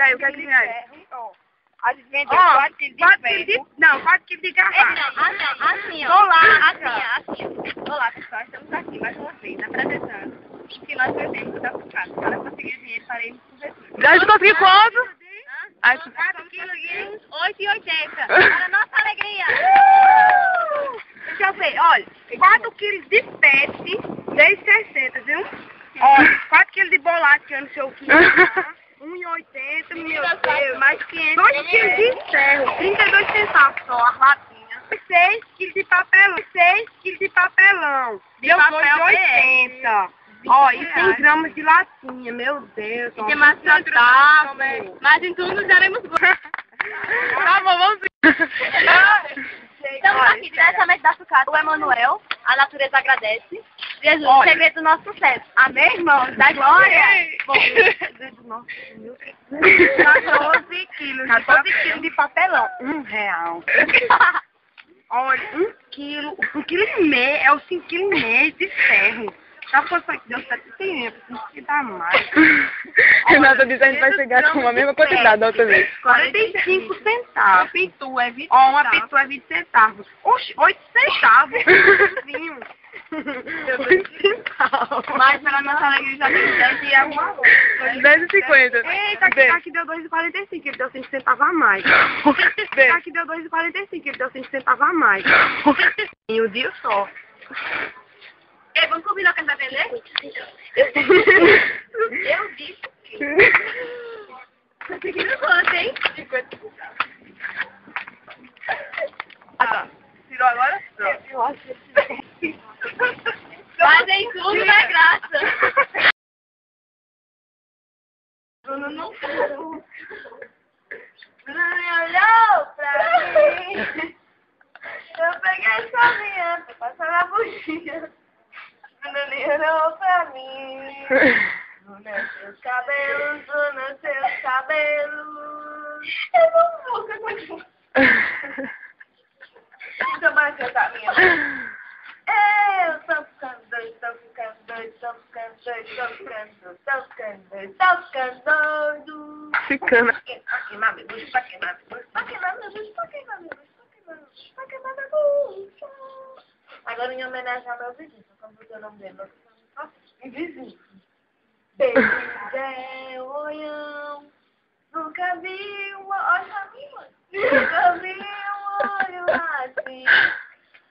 aí, o que é que vem aí? A gente vendeu 4 quilos de ferro. Não, 4 quilos de garrafa. Assim, ó. Olá, pessoal, estamos aqui mais uma vez apresentando que nós vendemos da casa para conseguir dinheiro para eles convertidos. Já conseguiu quanto? 4 quilos, 8,80. Para nossa alegria. Deixa eu ver, olha, 4 quilos de peixe, 10,60, viu? Olha, 4 quilos de bolacha, que eu não sei o que. 1,80, meu Deus, mais 500. 2 quilos de ferro, 32 centavos só, a latinha. 6 quilos de papelão, 6 quilos de papelão. Deu 2,80. Ó, e 100 gramas de latinha, meu Deus. E tem mais centavos. Mas em tudo nos daremos gosto. Tá bom, vamos Estamos aqui diretamente da sucata, o Emanuel, a natureza agradece. Jesus, o segredo do nosso sucesso. Amém, irmãos? Da glória. Bom, do nosso 14 quilos de papelão. R$1. Olha, 1 quilo e meio, é o 5,5 kg de ferro. Já foi só que deu 70, não que dá mais. Renata disse que a gente vai chegar com a mesma quantidade da outra vez. 45 centavos. Uma pitu é 20 Ó, uma pitu é 20 centavos. Oxe, 8 centavos. 8 centavos. Mas pela nossa alegria já tem 10 e é uma outra. 10,50. Eita, aqui deu 2,45, ele deu 5 centavos a mais. Aqui deu 2,45, ele deu 5 centavos a mais. E o dia só. Ei, vamos combinar o que vai vender? Eu disse. Conseguindo quanto, hein? 50. Ah, tá. Tirou agora? Eu acho que fazem tudo na graça. Bruno não falou. Bruno me olhou pra mim. Eu peguei sua aliança, passar na buchinha. Bruno me olhou pra mim. Bruna, seus cabelos, Bruna, seus cabelos. Eu não vou, que coisa. Então vai cantar minha. Eu tô ficando doido, tô ficando doido, tô ficando doido, tô ficando doido, tô ficando doido, tô ficando doido. Ficando. Pra queimar meu bucho, pra queimar meu bucho, pra queimar meu bucho, pra queimar meu bucho, pra queimar meu bucho, pra queimar meu bucho. Agora em homenagem ao meu vizinho, como é o nome dele? Meu vizinho. Baby Zé Olhão, nunca vi olha pra mim, mano. Nunca vi olho assim.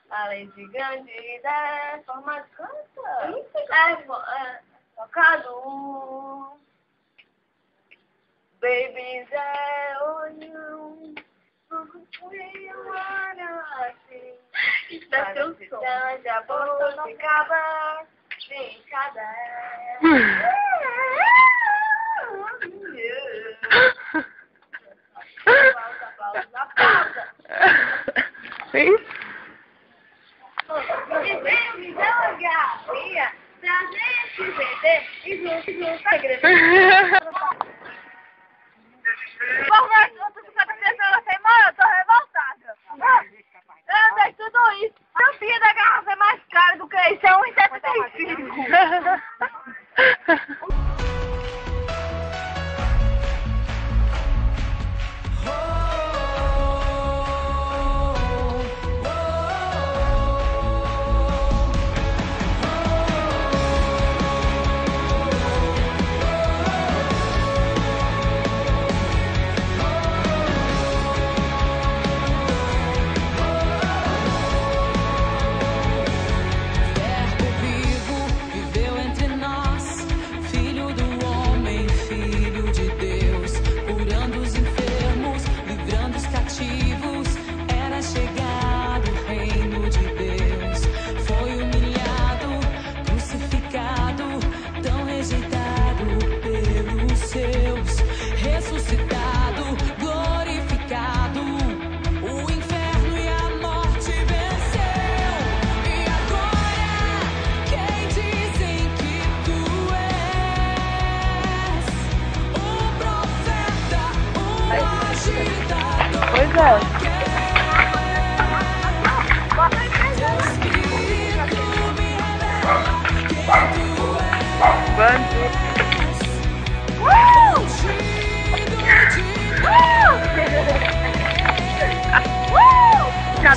Além de grande da forma de canto. É tocado. Baby Zé Olhão, nunca vi olho assim. Deve ser o som. Já botou no caba, sem cada. Pausa. Sim? Me dá uma garrafinha pra gente beber e junto a igreja. Por mais que você sabe que pela semana, eu tô revoltada. Eu dei tudo isso. A filha da garrafa é mais cara do que isso, é 1,75.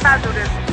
dentaduras.